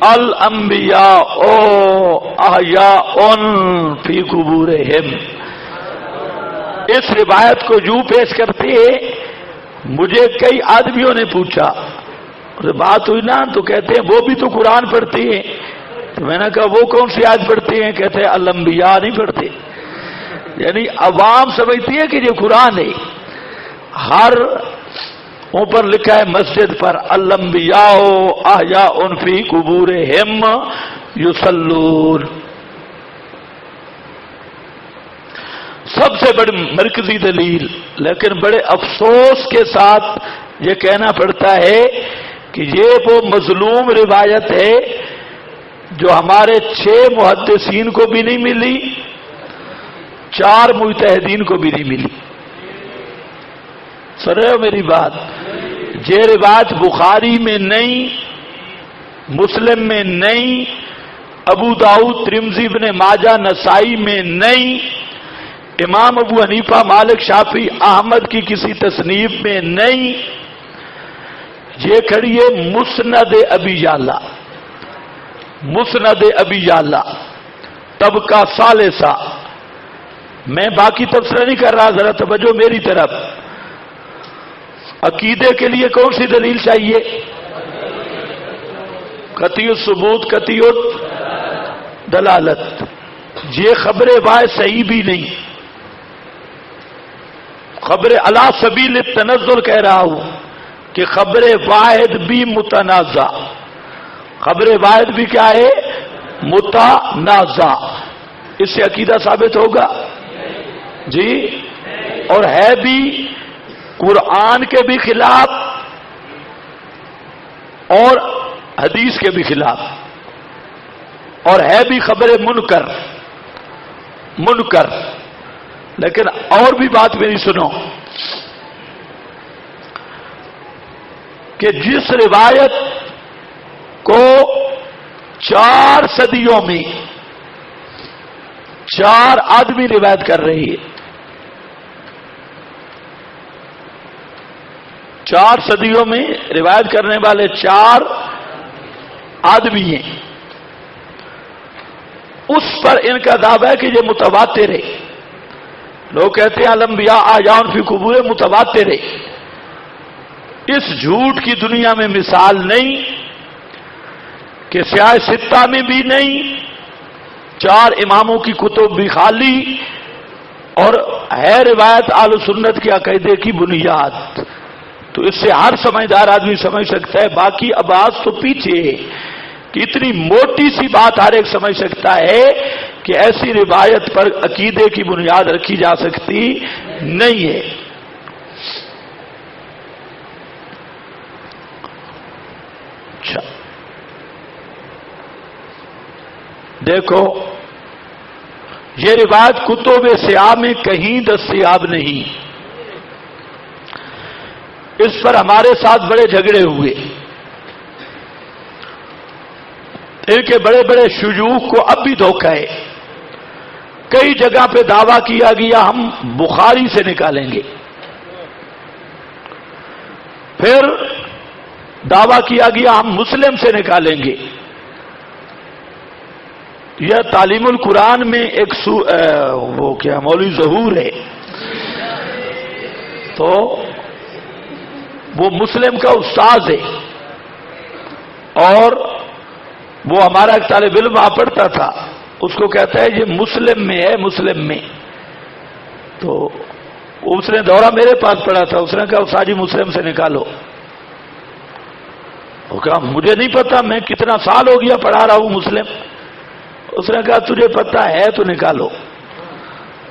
الانبیاء احیاء فی قبورہم. اس روایت کو یوں پیش کرتے ہیں، مجھے کئی آدمیوں نے پوچھا، بات ہوئی نا تو کہتے ہیں وہ بھی تو قرآن پڑھتے ہیں. تو میں نے کہا وہ کون سی آیت پڑھتے ہیں؟ کہتے ہیں الانبیاء نہیں پڑھتے. یعنی عوام سمجھتی ہے کہ یہ قرآن ہے. ہر اوپر لکھا ہے مسجد پر الانبیاء احیاء فی قبورہم یصلون. سب سے بڑی مرکزی دلیل، لیکن بڑے افسوس کے ساتھ یہ کہنا پڑتا ہے کہ یہ وہ مظلوم روایت ہے جو ہمارے 6 محدثین کو بھی نہیں ملی، 4 مجتہدین کو بھی نہیں ملی. سن رہے ہو میری بات؟ یہ روایت بخاری میں نہیں، مسلم میں نہیں، ابو داؤد، ترمذی، ابن ماجہ، نسائی میں نہیں، امام ابو حنیفہ، مالک، شافعی، احمد کی کسی تصنیف میں نہیں. یہ کھڑی ہے مسند ابی یعلا، مسند ابی یعلا طبقہ ثالثہ. میں باقی تبصرہ نہیں کر رہا، ذرا توجہ میری طرف. عقیدے کے لیے کون سی دلیل چاہیے؟ قطعی الثبوت، قطعی الدلالت. یہ خبر واحد صحیح بھی نہیں، خبر علی سبیل التنزل کہہ رہا ہوں کہ خبر واحد بھی متنازع. خبر واحد بھی کیا ہے؟ متنازع. اس سے عقیدہ ثابت ہوگا جی، اور ہے بھی قرآن کے بھی خلاف اور حدیث کے بھی خلاف، اور ہے بھی خبر منکر. لیکن اور بھی بات میری سنو کہ جس روایت کو 4 صدیوں میں 4 آدمی روایت کر رہی ہے، 4 صدیوں میں روایت کرنے والے 4 آدمی ہیں، اس پر ان کا دعویٰ ہے کہ یہ متواتر ہے. لوگ کہتے ہیں الانبیاء احیاء فی قبور متواتر ہے. اس جھوٹ کی دنیا میں مثال نہیں کہ سیاہ ستہ میں بھی نہیں، 4 اماموں کی کتب بھی خالی، اور ہے روایت اہل سنت کے عقیدے کی بنیاد. تو اس سے ہر سمجھدار آدمی سمجھ سکتا ہے. باقی ابحاث تو پیچھے ہے کہ اتنی موٹی سی بات ہر ایک سمجھ سکتا ہے کہ ایسی روایت پر عقیدے کی بنیاد رکھی جا سکتی نہیں ہے. اچھا دیکھو، یہ روایت کتب سیاہ میں کہیں دستیاب نہیں. اس پر ہمارے ساتھ بڑے جھگڑے ہوئے. ان کے بڑے بڑے شیوخ کو اب بھی دھوکہ ہے. کئی جگہ پہ دعویٰ کیا گیا ہم بخاری سے نکالیں گے، پھر دعویٰ کیا گیا ہم مسلم سے نکالیں گے. یہ تعلیم القرآن میں ایک وہ کیا مولوی ظہور ہے، تو وہ مسلم کا استاذ ہے، اور وہ ہمارا ایک طالب علم وہاں پڑھتا تھا. اس کو کہتا ہے یہ مسلم میں ہے، مسلم میں. تو اس نے دورہ میرے پاس پڑھا تھا. اس نے کہا استاد جی مسلم سے نکالو. وہ کہا مجھے نہیں پتا، میں کتنا سال ہو گیا پڑھا رہا ہوں مسلم. اس نے کہا تجھے پتا ہے تو نکالو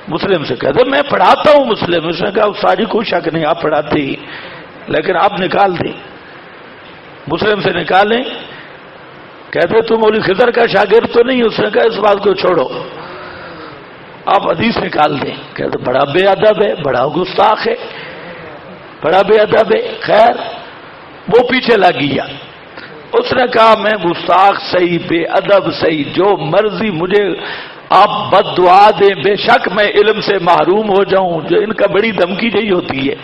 مسلم سے. کہتے میں پڑھاتا ہوں مسلم. اس نے کہا استاد جی کوئی شک نہیں آپ پڑھاتے ہی، لیکن آپ نکال دیں، مسلم سے نکالیں. کہتے تم مولوی خضر کا شاگرد تو نہیں؟ اس نے کہا اس بات کو چھوڑو، آپ حدیث نکال دیں. کہتے بڑا بے ادب ہے، بڑا گستاخ ہے، بڑا بے ادب ہے. خیر وہ پیچھے لگ گیا. اس نے کہا میں گستاخ صحیح، بے ادب صحیح، جو مرضی مجھے آپ بد دعا دیں، بے شک میں علم سے محروم ہو جاؤں. جو ان کا بڑی دھمکی یہی ہوتی ہے،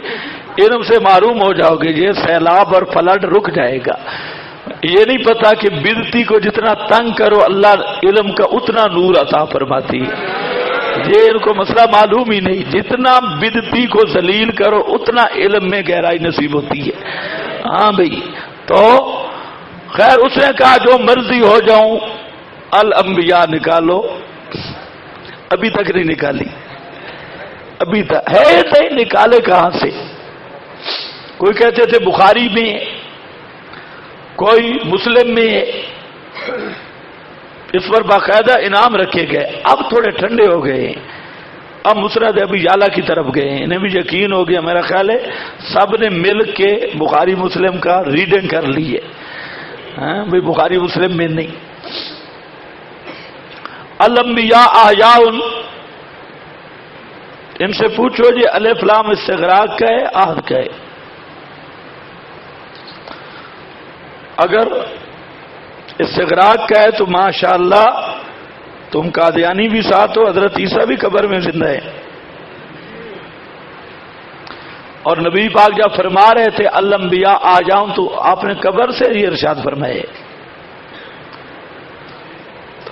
علم سے محروم ہو جاؤ گے، یہ سیلاب اور فلڈ رک جائے گا. یہ نہیں پتا کہ بدعتی کو جتنا تنگ کرو اللہ علم کا اتنا نور عطا فرماتی ہے. یہ ان کو مسئلہ معلوم ہی نہیں. جتنا بدعتی کو ذلیل کرو اتنا علم میں گہرائی نصیب ہوتی ہے. ہاں بھائی. تو خیر اس نے کہا جو مرضی ہو جاؤں الانبیاء نکالو. ابھی تک نہیں نکالی. ابھی تک ہے نہیں نکالے کہاں سے. کوئی کہتے تھے بخاری میں، کوئی مسلم میں. اس پر باقاعدہ انعام رکھے گئے. اب تھوڑے ٹھنڈے ہو گئے. اب مسند ابی یعلا کی طرف گئے. انہیں بھی یقین ہو گیا میرا خیال ہے سب نے مل کے بخاری مسلم کا ریڈنگ کر لی ہے. ہاں بھائی بخاری مسلم میں نہیں. الانبیاء احیاء، ان سے پوچھو جی الف لام استغراق کا ہے عہد کا ہے؟ اگر استغراق کا ہے تو ماشاءاللہ تم قادیانی بھی ساتھ ہو، حضرت عیسیٰ بھی قبر میں زندہ ہے. اور نبی پاک جب فرما رہے تھے الانبیاء آ جاؤں تو آپ نے قبر سے یہ ارشاد فرمائے.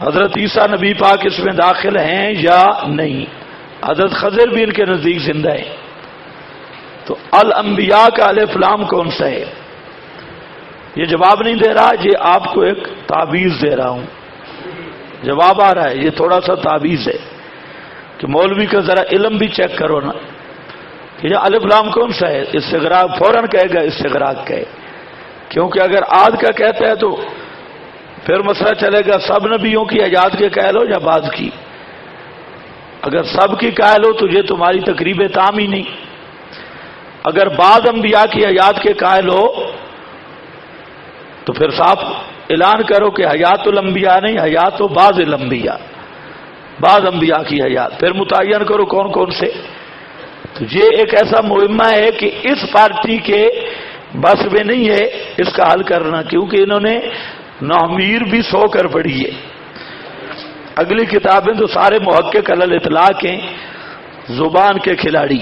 حضرت عیسیٰ نبی پاک اس میں داخل ہیں یا نہیں؟ حضرت خضر بھی ان کے نزدیک زندہ ہے. تو الانبیاء کا الف لام کون سا ہے؟ یہ جواب نہیں دے رہا، یہ آپ کو ایک تعویذ دے رہا ہوں. جواب آ رہا ہے، یہ تھوڑا سا تعویذ ہے کہ مولوی کا ذرا علم بھی چیک کرو نا کہ یہ الف لام کون سا ہے. استغراق فوراً کہے گا استغراق کا ہے، کیونکہ اگر آد کا کہتا ہے تو پھر مسئلہ چلے گا سب نبیوں کی حیات کے قائل ہو یا بعض کی. اگر سب کی قائل ہو تو یہ تمہاری تقریب تام ہی نہیں. اگر بعض انبیاء کی حیات کے قائل ہو تو پھر صاف اعلان کرو کہ حیات الانبیاء نہیں، حیات و بعض الانبیاء، بعض انبیاء کی حیات. پھر متعین کرو کون کون سے. تو یہ ایک ایسا مہمہ ہے کہ اس پارٹی کے بس میں نہیں ہے اس کا حل کرنا، کیونکہ انہوں نے نحمیر بھی سو کر پڑھی ہے. اگلی کتابیں تو سارے محقق علی الاطلاق ہیں، زبان کے کھلاڑی.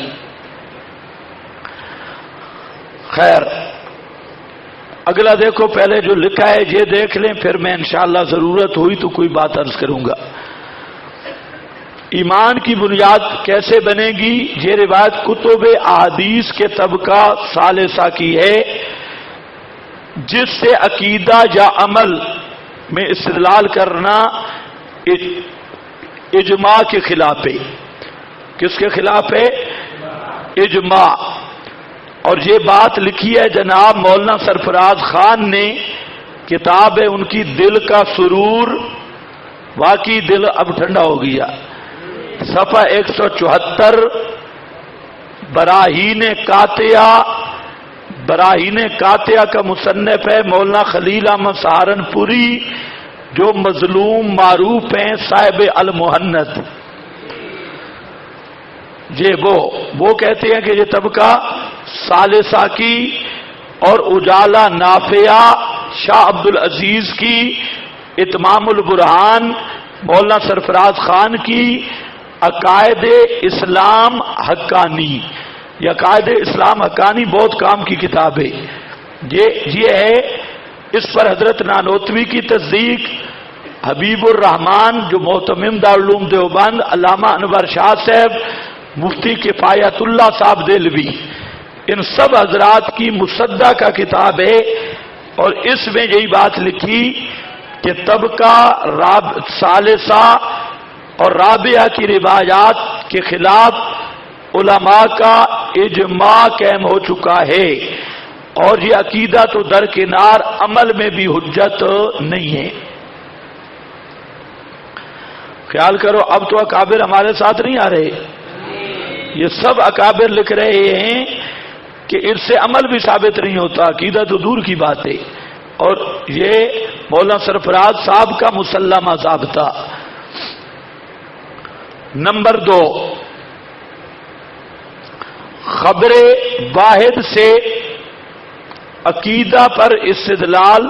خیر اگلا دیکھو، پہلے جو لکھا ہے یہ دیکھ لیں، پھر میں انشاءاللہ ضرورت ہوئی تو کوئی بات عرض کروں گا. ایمان کی بنیاد کیسے بنے گی؟ یہ روایت کتب احادیث کے طبقہ ثالثہ کی ہے، جس سے عقیدہ یا عمل میں استدلال کرنا اجماع کے خلاف ہے. کس کے خلاف ہے؟ اجماع. اور یہ بات لکھی ہے جناب مولانا سرفراز خان نے، کتاب ہے ان کی دل کا سرور. واقعی دل اب ٹھنڈا ہو گیا. صفحہ 174 براہین قاطعہ کا مصنف ہے مولانا خلیل احمد سہارنپوری، جو مظلوم معروف ہیں صاحب المہند. یہ وہ کہتے ہیں کہ یہ طبقہ ثالثہ کی اور اجالا نافعہ شاہ عبد العزیز کی، اتمام البرہان مولانا سرفراز خان کی، عقائد اسلام حقانی. یہ عقائد اسلام حقانی بہت کام کی کتاب ہے. یہ ہے. اس پر حضرت نانوتوی کی تصدیق، حبیب الرحمان جو محتمم دارالعلوم دیوبند، علامہ انور شاہ صاحب، مفتی کفایت اللہ صاحب دہلوی، ان سب حضرات کی مصدہ کا کتاب ہے. اور اس میں یہی بات لکھی کہ طبقہ ثالثہ اور رابعہ کی روایات کے خلاف علماء کا اجماع قائم ہو چکا ہے، اور یہ عقیدہ تو درکنار، عمل میں بھی حجت نہیں ہے. خیال کرو اب تو اکابر ہمارے ساتھ نہیں آ رہے. یہ سب اکابر لکھ رہے ہیں کہ اس سے عمل بھی ثابت نہیں ہوتا، عقیدہ تو دور کی بات ہے. اور یہ مولانا سرفراز صاحب کا مسلمہ ضابطہ. نمبر 2، خبر واحد سے عقیدہ پر استدلال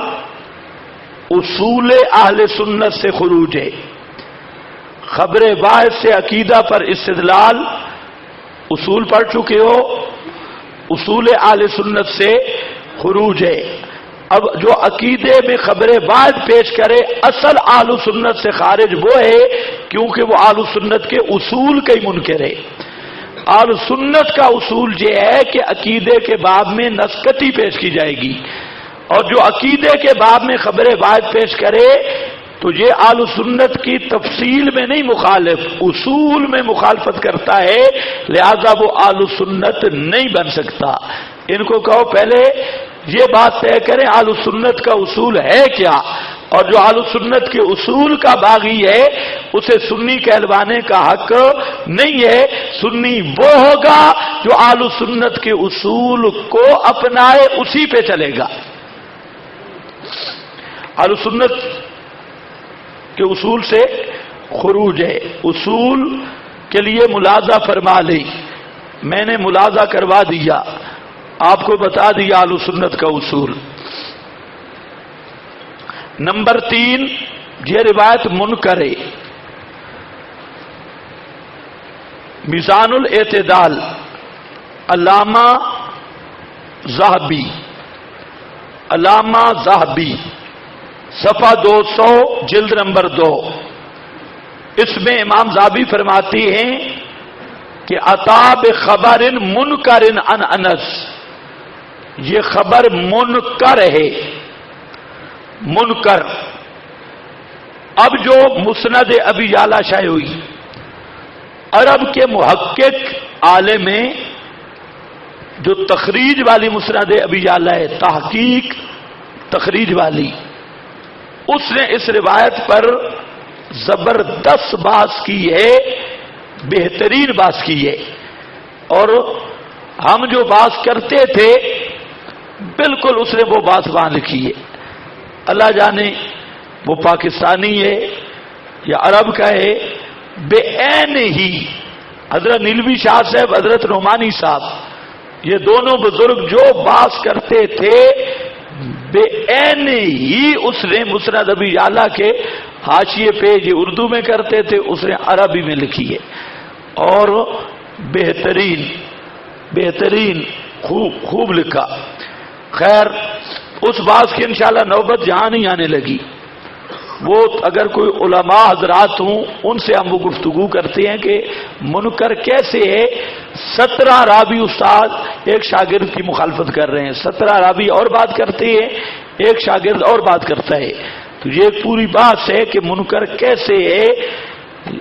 اصول اہل سنت سے خروج ہے. خبر واحد سے عقیدہ پر استدلال، اصول پڑھ چکے ہو، اصول اہل سنت سے خروج ہے. اب جو عقیدے میں خبر بعد پیش کرے اصل اہل سنت سے خارج وہ ہے، کیونکہ وہ اہل سنت کے اصول کا ہی منکر ہے۔ اہل سنت کا اصول یہ ہے کہ عقیدے کے باب میں نسکتی پیش کی جائے گی، اور جو عقیدے کے باب میں خبر بعد پیش کرے تو یہ اہل سنت کی تفصیل میں نہیں مخالف، اصول میں مخالفت کرتا ہے، لہذا وہ اہل سنت نہیں بن سکتا۔ ان کو کہو پہلے یہ بات طے کریں اہل سنت کا اصول ہے کیا، اور جو اہل سنت کے اصول کا باغی ہے اسے سنی کہلوانے کا حق نہیں ہے۔ سنی وہ ہوگا جو اہل سنت کے اصول کو اپنائے، اسی پہ چلے گا۔ اہل سنت کے اصول سے خروج ہے، اصول کے لیے ملاحظہ فرما لیں، میں نے ملاحظہ کروا دیا، آپ کو بتا دیا اہل سنت کا اصول۔ نمبر 3، یہ روایت منکر ہے۔ میزان الاعتدال علامہ ذہبی، علامہ ذہبی صفحہ 200 جلد نمبر 2، اس میں امام ذہبی فرماتی ہیں کہ اتا بخبر منکر عن انس، یہ خبر منکر ہے، منکر۔ اب جو مسند ابی یعلا شائع ہوئی، عرب کے محقق عالم میں جو تخریج والی مسند ابی یعلا ہے، تحقیق تخریج والی، اس نے اس روایت پر زبردست بحث کی ہے، بہترین بحث کی ہے، اور ہم جو بحث کرتے تھے بالکل اس نے وہ بات وہاں لکھی ہے۔ اللہ جانے وہ پاکستانی ہے یا عرب کا ہے، بے عین ہی حضرت نیلوی شاہ صاحب، حضرت نعمانی صاحب، یہ دونوں بزرگ جو بحث کرتے تھے بے عین ہی اس نے مسند ابی یعلا کے حاشیے پہ، یہ اردو میں کرتے تھے، اس نے عربی میں لکھی ہے، اور بہترین بہترین خوب لکھا۔ خیر اس بات کی انشاءاللہ نوبت جہاں نہیں آنے لگی، وہ اگر کوئی علماء حضرات ہوں ان سے ہم وہ گفتگو کرتے ہیں کہ منکر کیسے ہے۔ 17 راوی استاد ایک شاگرد کی مخالفت کر رہے ہیں، 17 راوی اور بات کرتے ہیں، ایک شاگرد اور بات کرتا ہے، تو یہ ایک پوری بات ہے کہ منکر کیسے ہے۔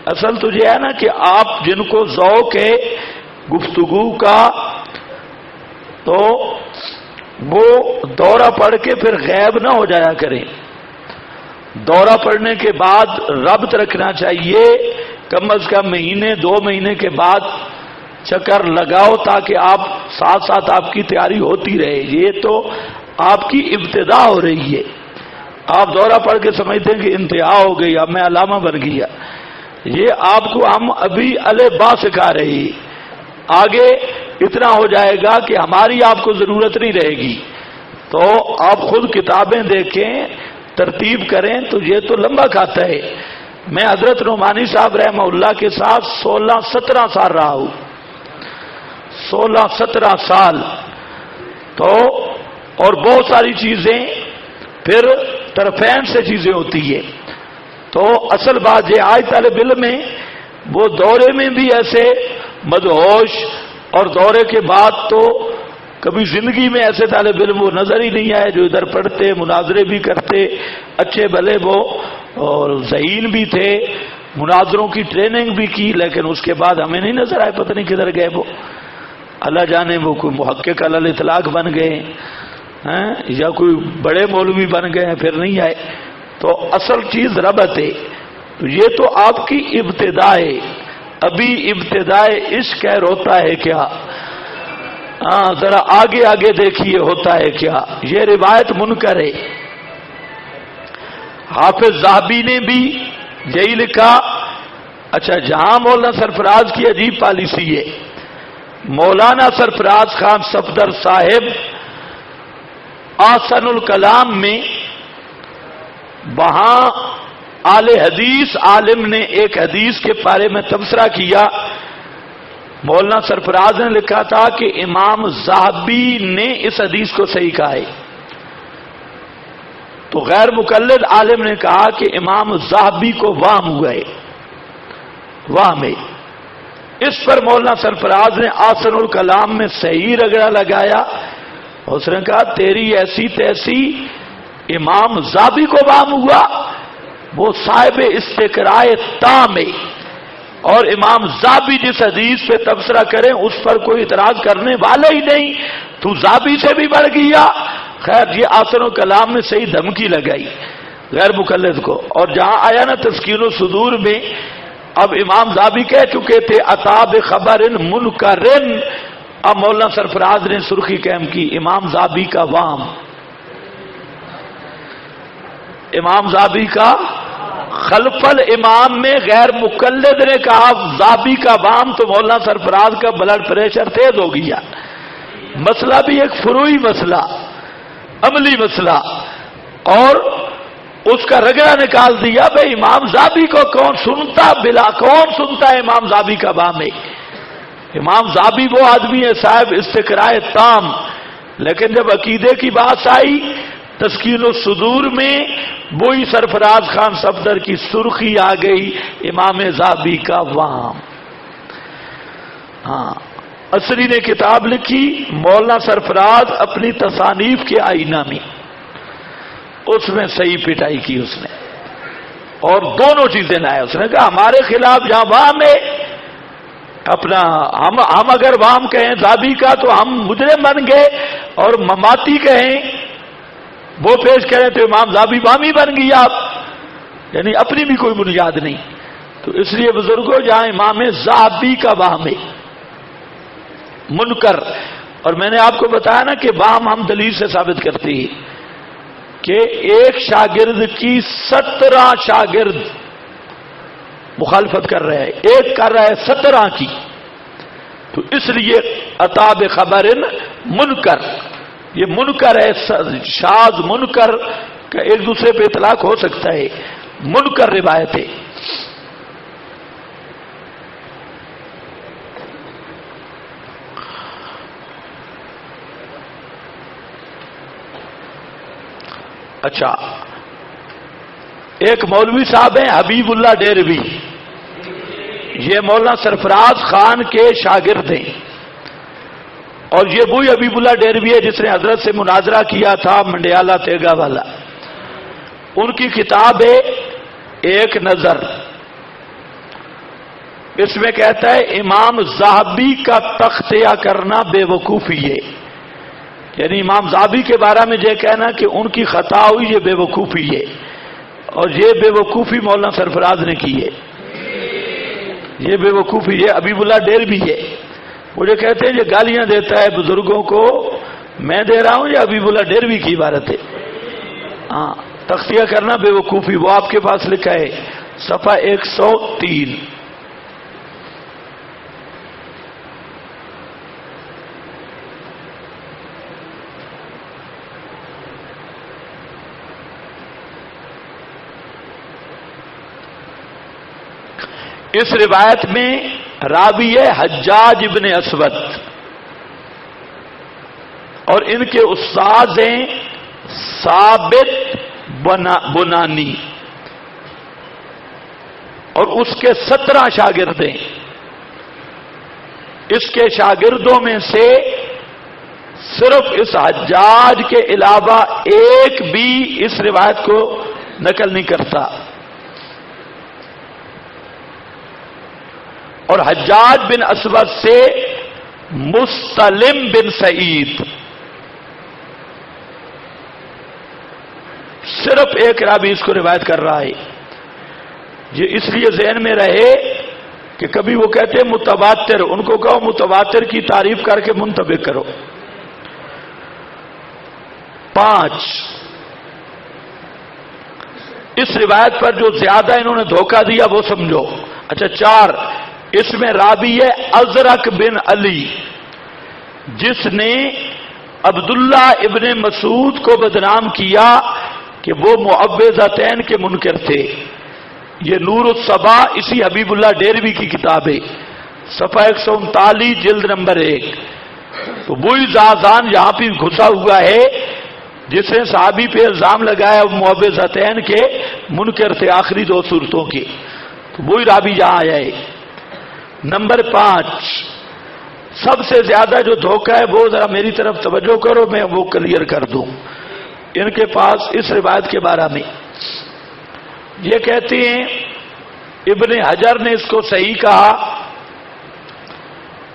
اصل تو یہ ہے نا کہ آپ جن کو ذوق ہے گفتگو کا، تو وہ دورہ پڑھ کے پھر غائب نہ ہو جایا کریں، دورہ پڑھنے کے بعد ربط رکھنا چاہیے، کم از کم مہینے 2 مہینے کے بعد چکر لگاؤ تاکہ آپ ساتھ ساتھ آپ کی تیاری ہوتی رہے۔ یہ تو آپ کی ابتدا ہو رہی ہے، آپ دورہ پڑھ کے سمجھتے ہیں کہ انتہا ہو گئی، اب میں علامہ بن گیا، یہ آپ کو ہم ابھی الف-با سکھا رہے ہیں، آگے اتنا ہو جائے گا کہ ہماری آپ کو ضرورت نہیں رہے گی۔ تو آپ خود کتابیں دیکھیں، ترتیب کریں، تو یہ تو لمبا کھاتا ہے۔ میں حضرت نعمانی صاحب رحمہ اللہ کے ساتھ 16-17 سال رہا ہوں، 16-17 سال، تو اور بہت ساری چیزیں پھر طرفین سے چیزیں ہوتی ہیں۔ تو اصل بات یہ آج طالب علم میں وہ دورے میں بھی ایسے مدہوش، اور دورے کے بعد تو کبھی زندگی میں ایسے طالب علم وہ نظر ہی نہیں آئے جو ادھر پڑھتے، مناظرے بھی کرتے، اچھے بھلے وہ اور ذہین بھی تھے، مناظروں کی ٹریننگ بھی کی، لیکن اس کے بعد ہمیں نہیں نظر آئے، پتہ نہیں کدھر گئے وہ، اللہ جانے وہ کوئی محقق علی الاطلاق بن گئے ہیں یا کوئی بڑے مولوی بن گئے ہیں، پھر نہیں آئے۔ تو اصل چیز ربط ہے، تو یہ تو آپ کی ابتدا ہے، ابھی ابتدائے عشق ہے، ہوتا ہے کیا؟ ذرا آگے آگے دیکھیے ہوتا ہے کیا۔ یہ روایت منکر ہے۔ حافظ ذہبی نے بھی یہی لکھا۔ اچھا، جہاں مولانا سرفراز کی عجیب پالیسی ہے، مولانا سرفراز خان صفدر صاحب احسن الکلام میں وہاں اہل حدیث عالم نے ایک حدیث کے بارے میں تبصرہ کیا، مولانا سرفراز نے لکھا تھا کہ امام ذہبی نے اس حدیث کو صحیح کہا ہے، تو غیر مقلد عالم نے کہا کہ امام ذہبی کو وہم ہوئے، وہم ہے۔ اس پر مولانا سرفراز نے آسن الکلام میں صحیح رگڑا لگایا، اس نے کہا تیری ایسی تیسی امام ذہبی کو وہم ہوا، وہ صاحب استقراء تام ہے، اور امام ذہبی جس حدیث پہ تبصرہ کریں اس پر کوئی اعتراض کرنے والا ہی نہیں، تو ذہبی سے بھی بڑھ گیا۔ خیر یہ آسن الکلام میں صحیح دھمکی لگائی غیر مقلد کو۔ اور جہاں آیا نا تسکین الصدور میں، اب امام ذہبی کہہ چکے تھے عطا بخبر منکر، اب مولانا سرفراز نے سرخی قائم کی امام ذہبی کا وام، امام ذہبی کا خلف الامام میں غیر مقلد نے کہا ذہبی کا وام، تو مولانا سرفراز کا بلڈ پریشر تیز ہو گیا۔ مسئلہ بھی ایک فروعی مسئلہ، عملی مسئلہ، اور اس کا رگڑا نکال دیا بھئی امام ذہبی کو کون سنتا، بلا کون سنتا ہے امام ذہبی کا وام ہے۔ امام ذہبی وہ آدمی ہے صاحب استقراء تام، لیکن جب عقیدے کی بات آئی تسکین الصدور میں وہی سرفراز خان صفدر کی سرخی آ گئی امام ذہبی کا وام۔ ہاں عصری نے کتاب لکھی مولانا سرفراز اپنی تصانیف کے آئینہ میں، اس میں صحیح پٹائی کی اس نے، اور دونوں چیزیں لائے۔ اس نے کہا ہمارے خلاف جہاں وام ہے، اپنا ہم اگر وام کہیں ذہبی کا تو ہم مجرم بن گئے، اور مماتی کہیں وہ پیش کریں تو امام ذہبی وامی بن گیا، یعنی اپنی بھی کوئی بنیاد نہیں۔ تو اس لیے بزرگوں جہاں امام ذہبی کا وام ہے منکر، اور میں نے آپ کو بتایا نا کہ وام ہم دلیل سے ثابت کرتے ہیں کہ ایک شاگرد کی 17 شاگرد مخالفت کر رہے ہیں، ایک کر رہا ہے 17 کی، تو اس لیے عطا بخبر منکر، یہ منکر ہے، شاذ منکر کا ایک دوسرے پہ اطلاق ہو سکتا ہے، منکر روایت ہے۔ اچھا ایک مولوی صاحب ہیں حبیب اللہ ڈیروی، یہ مولانا سرفراز خان کے شاگرد ہیں، اور یہ وہی حبیب اللہ ڈیروی ہے جس نے حضرت سے مناظرہ کیا تھا منڈیالہ تیگا والا۔ ان کی کتاب ہے ایک نظر، اس میں کہتا ہے امام ذہبی کا تختیہ کرنا بے وقوفی ہے، یعنی امام ذہبی کے بارے میں یہ کہنا کہ ان کی خطا ہوئی یہ بے وقوفی ہے، اور یہ بے وقوفی مولانا سرفراز نے کی ہے، یہ بے وقوفی ہے حبیب اللہ ڈیروی ہے۔ مجھے کہتے ہیں یہ گالیاں دیتا ہے بزرگوں کو، میں دے رہا ہوں یہ حبیب اللہ ڈیروی کی عبارت ہے۔ ہاں تختیہ کرنا بے وقوفی، وہ آپ کے پاس لکھا ہے صفحہ 103۔ اس روایت میں راوی ہے حجاج ابن اسود، اور ان کے استاد ہیں ثابت بنانی، اور اس کے 17 شاگرد ہیں۔ اس کے شاگردوں میں سے صرف اس حجاج کے علاوہ ایک بھی اس روایت کو نقل نہیں کرتا، اور حجاج بن اسود سے مستلم بن سعید، صرف ایک راوی اس کو روایت کر رہا ہے۔ یہ اس لیے ذہن میں رہے کہ کبھی وہ کہتے ہیں متواتر، ان کو کہو متواتر کی تعریف کر کے منطبق کرو۔ 5 اس روایت پر جو زیادہ انہوں نے دھوکہ دیا وہ سمجھو۔ اچھا 4 اس میں راوی ہے ازرق بن علی، جس نے عبداللہ ابن مسعود کو بدنام کیا کہ وہ معوذتین کے منکر تھے۔ یہ نور الصبا اسی حبیب اللہ ڈیروی کی کتاب ہے، صفحہ 139 جلد نمبر 1۔ تو وہی زازان یہاں پہ گھسا ہوا ہے جس نے صحابی پہ الزام لگایا وہ معوذتین کے منکر تھے آخری 2 صورتوں کے، تو وہی رابی جہاں آیا ہے۔ نمبر 5، سب سے زیادہ جو دھوکہ ہے وہ ذرا میری طرف توجہ کرو، میں وہ کلیئر کر دوں۔ ان کے پاس اس روایت کے بارے میں یہ کہتے ہیں ابن حجر نے اس کو صحیح کہا،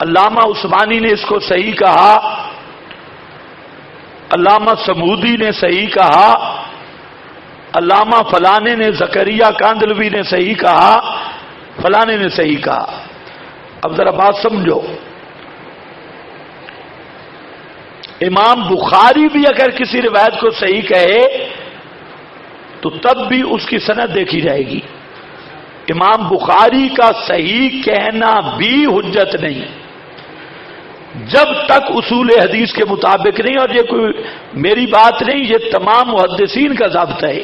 علامہ عثمانی نے اس کو صحیح کہا، علامہ سمودی نے صحیح کہا، علامہ فلانے نے زکریا کاندلوی نے صحیح کہا، فلانے نے صحیح کہا۔ اب ذرا بات سمجھو، امام بخاری بھی اگر کسی روایت کو صحیح کہے تو تب بھی اس کی سند دیکھی جائے گی۔ امام بخاری کا صحیح کہنا بھی حجت نہیں جب تک اصول حدیث کے مطابق نہیں، اور یہ کوئی میری بات نہیں، یہ تمام محدثین کا ضابطہ ہے۔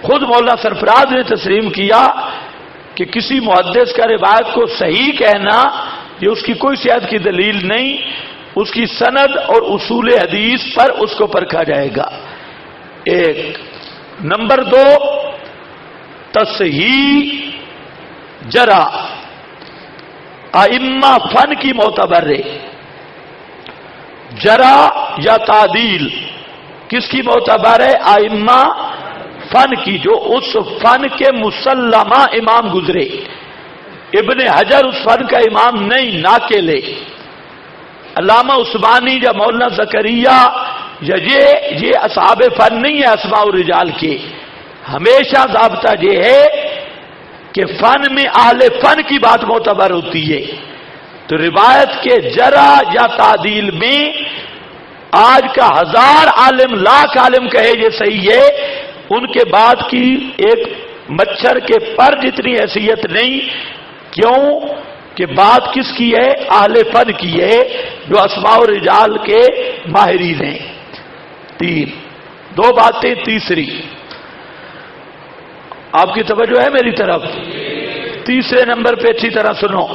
خود مولانا سرفراز نے تسلیم کیا کہ کسی محدث کا روایت کو صحیح کہنا یہ اس کی کوئی صحت کی دلیل نہیں، اس کی سند اور اصول حدیث پر اس کو پرکھا جائے گا۔ 1 نمبر 2، تصحیح جرح ائمہ فن کی معتبر ہے، جرح یا تعدیل کس کی معتبر ہے؟ ائمہ فن کی، جو اس فن کے مسلمہ امام گزرے۔ ابن حجر اس فن کا امام نہیں، ناقل ہے۔ علامہ عثمانی یا مولانا زکریا یا یہ اصحاب فن نہیں ہے اسماء الرجال کے۔ ہمیشہ ضابطہ یہ ہے کہ فن میں اہل فن کی بات معتبر ہوتی ہے۔ تو روایت کے جرح یا تعدیل میں آج کا 1000 عالم لاکھ عالم کہے یہ صحیح ہے، ان کے بعد کی ایک مچھر کے پر جتنی حیثیت نہیں۔ کیوں کہ بات کس کی ہے؟ اہل فن کی ہے جو اسماء الرجال کے ماہرین ہیں۔ 3 2 باتیں۔ تیسری، آپ کی توجہ ہے میری طرف؟ تیسرے نمبر پہ اچھی طرح سنو،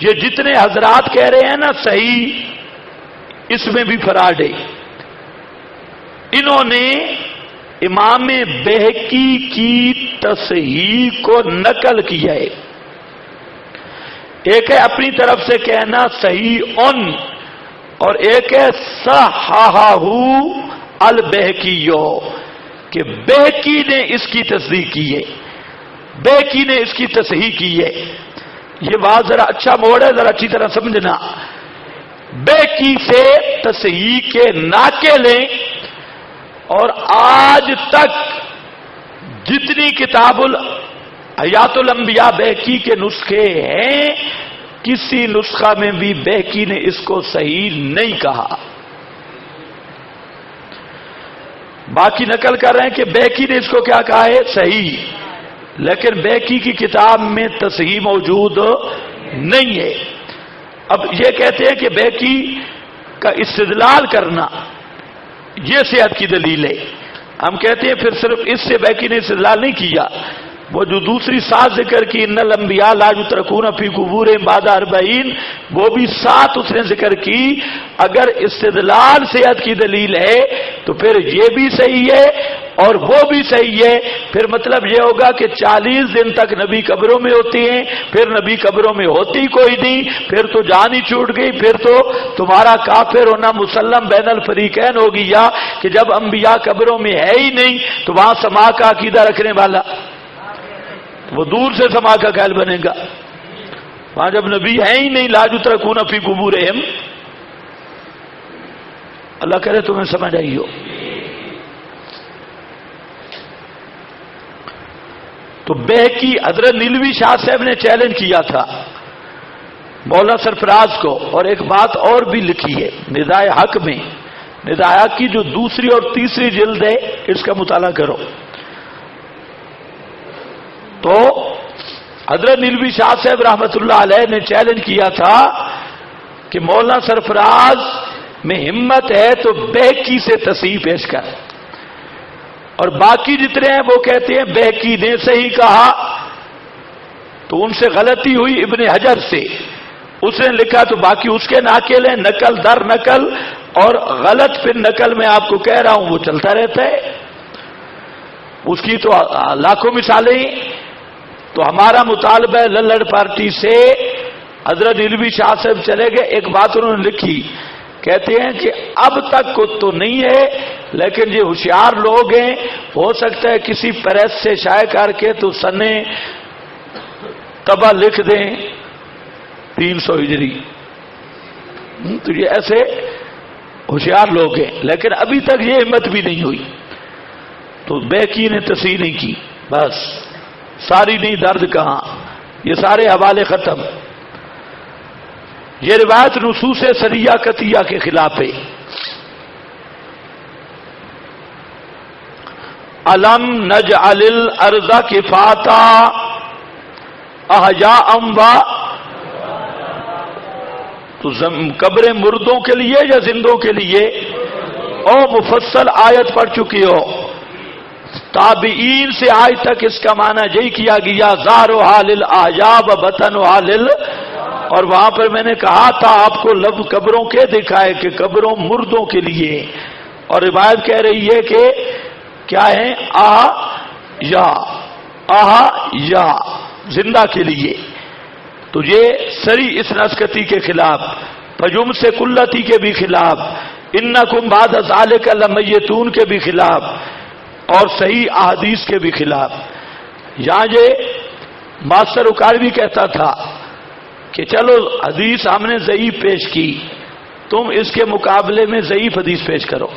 یہ جتنے حضرات کہہ رہے ہیں نا صحیح، اس میں بھی فراڈ ہے۔ انہوں نے امام بہقی کی تصحیح کو نقل کیا ہے۔ ایک ہے اپنی طرف سے کہنا صحیح ان، اور ایک ہے صححہ البہقیو، کہ بہقی نے اس کی تصدیق کی ہے، بہقی نے اس کی تصحیح کی ہے۔ یہ بات ذرا اچھا موڑ ہے، ذرا اچھی طرح سمجھنا۔ بہقی سے تصحیح کے ناقل ہیں، اور آج تک جتنی کتاب حیات الانبیاء بہقی کے نسخے ہیں، کسی نسخہ میں بھی بہقی نے اس کو صحیح نہیں کہا۔ باقی نقل کر رہے ہیں کہ بہقی نے اس کو کیا کہا ہے؟ صحیح، لیکن بہقی کی کتاب میں تصحیح موجود نہیں ہے۔ اب یہ کہتے ہیں کہ بہقی کا استدلال کرنا یہ صحت کی دلیل ہے۔ ہم کہتے ہیں پھر صرف اس سے بہقی نے استدلال نہیں کیا، وہ جو دوسری 7 ذکر کی ان الانبیاء لا یترکون فی قبورہم بعد 40، وہ بھی 7 اس نے ذکر کی۔ اگر استدلال صحت کی دلیل ہے تو پھر یہ بھی صحیح ہے اور وہ بھی صحیح ہے۔ پھر مطلب یہ ہوگا کہ 40 دن تک نبی قبروں میں ہوتے ہیں، پھر نبی قبروں میں ہوتی کوئی نہیں، پھر تو جان ہی چھوٹ گئی، پھر تو تمہارا کافر ہونا مسلم بین الفریقین ہو گیا کہ جب انبیاء قبروں میں ہے ہی نہیں تو وہاں سما کا عقیدہ رکھنے والا وہ دور سے سما کا قائل بنے گا۔ وہاں جب نبی ہے ہی نہیں، لا یترکون فی قبورہم، اللہ کرے تمہیں سمجھ آئی ہو۔ تو بہقی حضرت نیلوی شاہ صاحب نے چیلنج کیا تھا مولانا سرفراز کو، اور ایک بات اور بھی لکھی ہے ندائے حق میں۔ ندائے حق کی جو دوسری اور تیسری جلد ہے اس کا مطالعہ کرو۔ تو حضرت نیلوی شاہ صاحب رحمت اللہ علیہ نے چیلنج کیا تھا کہ مولانا سرفراز میں ہمت ہے تو بہقی سے تصحیح پیش کر، اور باقی جتنے ہیں وہ کہتے ہیں بہقی نے صحیح کہا۔ تو ان سے غلطی ہوئی ابن حجر سے، اس نے لکھا تو باقی اس کے ناقل ہیں، نقل در نقل اور غلط پھر نقل میں آپ کو کہہ رہا ہوں وہ چلتا رہتا ہے، اس کی تو لاکھوں مثالیں ہیں۔ تو ہمارا مطالبہ ہے للڑ پارٹی سے، حضرت علوی شاہ صاحب چلے گئے، ایک بات انہوں نے لکھی، کہتے ہیں کہ اب تک کو تو نہیں ہے لیکن یہ ہوشیار لوگ ہیں، ہو سکتا ہے کسی پریس سے شائع کر کے تو سنے تبا لکھ دیں 300 ہجری، تو یہ ایسے ہوشیار لوگ ہیں، لیکن ابھی تک یہ ہمت بھی نہیں ہوئی۔ تو بیکی نے تصحیح نہیں کی، بس ساری نہیں درد کہاں، یہ سارے حوالے ختم۔ یہ روایت نصوص سریہ قطعیہ کے خلاف ہے۔ الم نجعل الارض کفاتا احیاء و، تو قبریں مردوں کے لیے یا زندوں کے لیے؟ او مفصل آیت پڑھ چکی ہو، تابعین سے آج تک اس کا معنی یہی کیا گیا ظاہرھا للاحیاء و بطنھا لل، اور وہاں پر میں نے کہا تھا آپ کو لفظ قبروں کے دکھائے کہ قبروں مردوں کے لیے، اور روایت کہہ رہی ہے کہ کیا ہے یا زندہ کے لیے۔ تو یہ سری اس نسکتی کے خلاف، فجم سے کلتی کے بھی خلاف، انکم بعد ذالک لمیتون کے بھی خلاف، اور صحیح احادیث کے بھی خلاف۔ یہاں یہ ماسٹر اکاڑوی کہتا تھا کہ چلو حدیث ہم نے ضعیف پیش کی، تم اس کے مقابلے میں ضعیف حدیث پیش کرو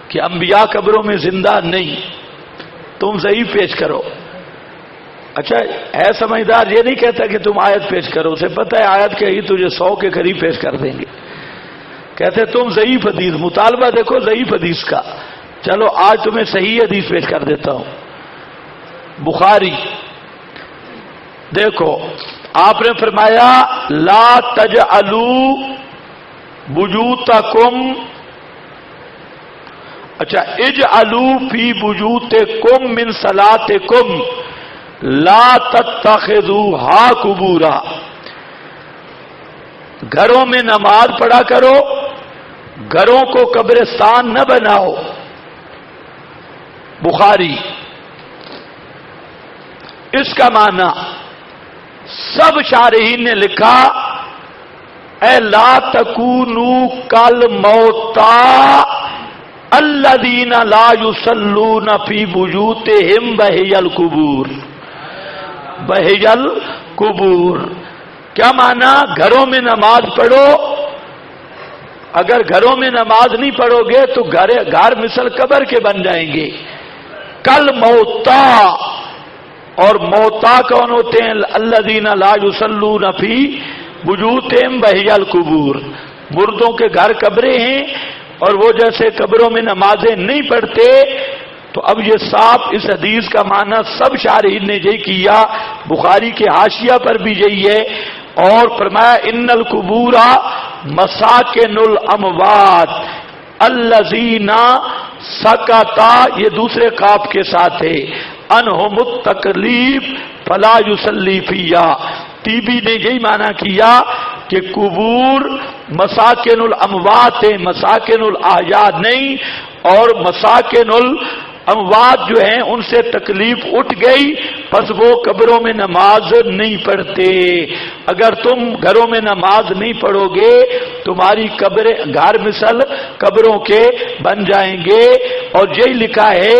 کہ انبیاء قبروں میں زندہ نہیں، تم ضعیف پیش کرو۔ اچھا ہے سمجھدار، یہ نہیں کہتا کہ تم آیت پیش کرو، اسے پتہ ہے آیت کہی تجھے 100 کے قریب پیش کر دیں گے، کہتے تم ضعیف حدیث، مطالبہ دیکھو ضعیف حدیث کا، چلو آج تمہیں صحیح حدیث پیش کر دیتا ہوں۔ بخاری دیکھو، آپ نے فرمایا لا تجعلوا بیوتکم، اچھا اجعلوا فی بیوتکم من صلاتکم لا تتخذوها قبورا، گھروں میں نماز پڑھا کرو، گھروں کو قبرستان نہ بناؤ۔ بخاری۔ اس کا معنی سب شارحین نے لکھا اے لا تکونوا کالموتى الذین لا یصلون فی بیوتہم وہی القبور، وہی القبور۔ کیا معنی؟ گھروں میں نماز پڑھو، اگر گھروں میں نماز نہیں پڑھو گے تو گھر مثل قبر کے بن جائیں گے۔ کل موتا، اور موتا کون ہوتے ہیں؟ الذین لا یصلون فی بیوتہم وہی القبور، مردوں کے گھر قبریں ہیں اور وہ جیسے قبروں میں نمازیں نہیں پڑھتے۔ تو اب یہ صاف اس حدیث کا معنی سب شارحین نے یہی کیا، بخاری کے حاشیہ پر بھی یہی ہے، اور فرمایا ان القبور مساکن الاموات الذین سکتا، یہ دوسرے قاف کے ساتھ ہے، انہم التکلیف فلا یصلی فیہا۔ طیبی نے یہی معنی کیا کہ قبور مساکن الاموات ہیں، مساکن الاحیاء نہیں، اور مساکن الاموات جو ہیں ان سے تکلیف اٹھ گئی، پس وہ قبروں میں نماز نہیں پڑھتے۔ اگر تم گھروں میں نماز نہیں پڑھو گے تمہاری قبریں گھر مثل قبروں کے بن جائیں گے۔ اور یہی لکھا ہے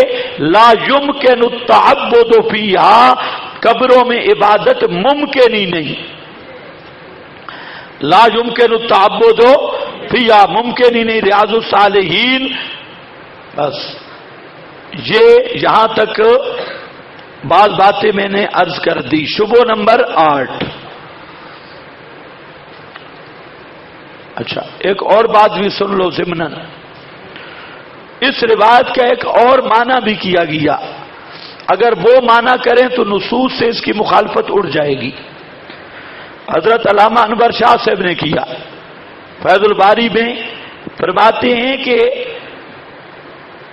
لا یمکن التعبد فیہا، قبروں میں عبادت ممکن ہی نہیں، لا یمکن التعبد فیہا، ممکن ہی نہیں۔ ریاض الصالحین۔ بس یہ یہاں تک بعض باتیں میں نے عرض کر دی۔ شبہ نمبر 8۔ اچھا ایک اور بات بھی سن لو ضمناً، اس روایت کا ایک اور معنی بھی کیا گیا، اگر وہ معنی کریں تو نصوص سے اس کی مخالفت اڑ جائے گی۔ حضرت علامہ انور شاہ صاحب نے کیا، فیض الباری میں فرماتے ہیں کہ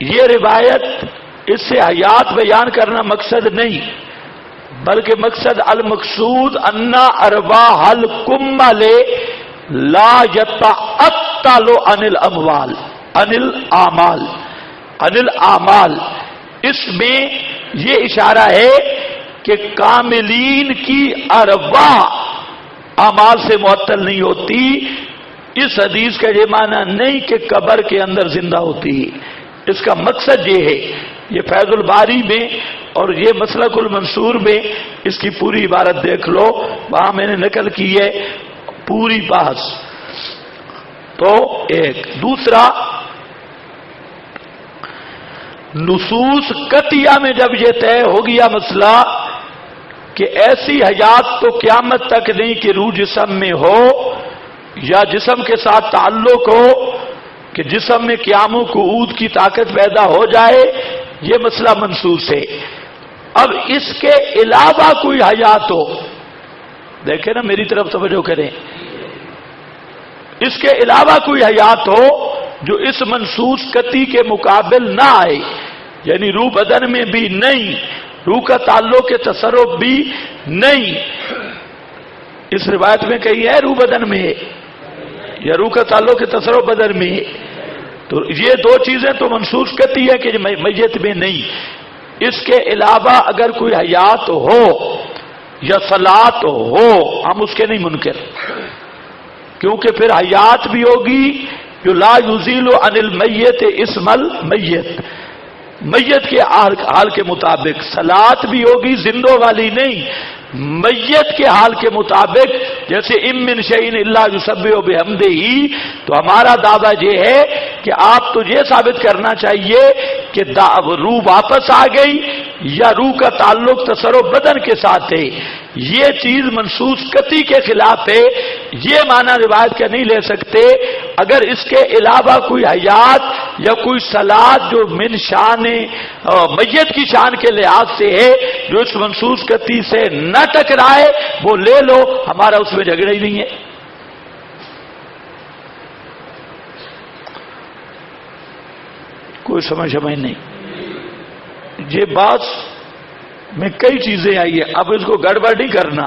یہ روایت اس سے حیات بیان کرنا مقصد نہیں، بلکہ مقصد المقصود ان ارواح الکمل لا یتعطل تعلو عن الاموال عن الاعمال عن الاعمال، اس میں یہ اشارہ ہے کہ کاملین کی ارواح اعمال سے معطل نہیں ہوتی. اس حدیث کا یہ معنی نہیں کہ قبر کے اندر زندہ ہوتی ہے. اس کا مقصد یہ ہے، یہ فیض الباری میں اور یہ مسلک المنصور میں اس کی پوری عبارت دیکھ لو، وہاں میں نے نقل کی ہے پوری بحث. تو ایک دوسرا، نصوص قطعیہ میں جب یہ طے ہو گیا مسئلہ کہ ایسی حیات تو قیامت تک نہیں کہ روح جسم میں ہو یا جسم کے ساتھ تعلق ہو کہ جسم میں قیام و قعود کی طاقت پیدا ہو جائے، یہ مسئلہ منصوص ہے. اب اس کے علاوہ کوئی حیات ہو، دیکھیں نا میری طرف توجہ کریں، اس کے علاوہ کوئی حیات ہو جو اس منصوص قطعی کے مقابل نہ آئے، یعنی روح بدن میں بھی نہیں، روح کا تعلق کے تصرف بھی نہیں. اس روایت میں کہی ہے روح بدن میں ہے یا روح کا تعلق کے تصرف بدن میں ہے، تو یہ دو چیزیں تو منصوص قطعی ہے کہ میت میں نہیں. اس کے علاوہ اگر کوئی حیات ہو یا صلات ہو، ہم اس کے نہیں منکر، کیونکہ پھر حیات بھی ہوگی جو لا یزیل عن المیت اسم المیت، میت کے حال کے مطابق. صلات بھی ہوگی زندوں والی نہیں، میت کے حال کے مطابق، جیسے ام من شیء الا یسبح بحمدہ. تو ہمارا دعویٰ یہ ہے کہ آپ تو یہ ثابت کرنا چاہیے کہ روح واپس آ گئی یا روح کا تعلق تصرف بدن کے ساتھ ہے. یہ چیز منصوص قطعی کے خلاف ہے، یہ معنی روایت کا نہیں لے سکتے. اگر اس کے علاوہ کوئی حیات یا کوئی صلات جو من شان میت کی شان کے لحاظ سے ہے، جو اس منصوص قطعی سے نہ ٹکرائے، وہ لے لو، ہمارا اس میں جھگڑا ہی نہیں ہے. کوئی سمجھ نہیں. یہ بات میں کئی چیزیں آئی ہے، اب اس کو گڑبڑ نہیں کرنا.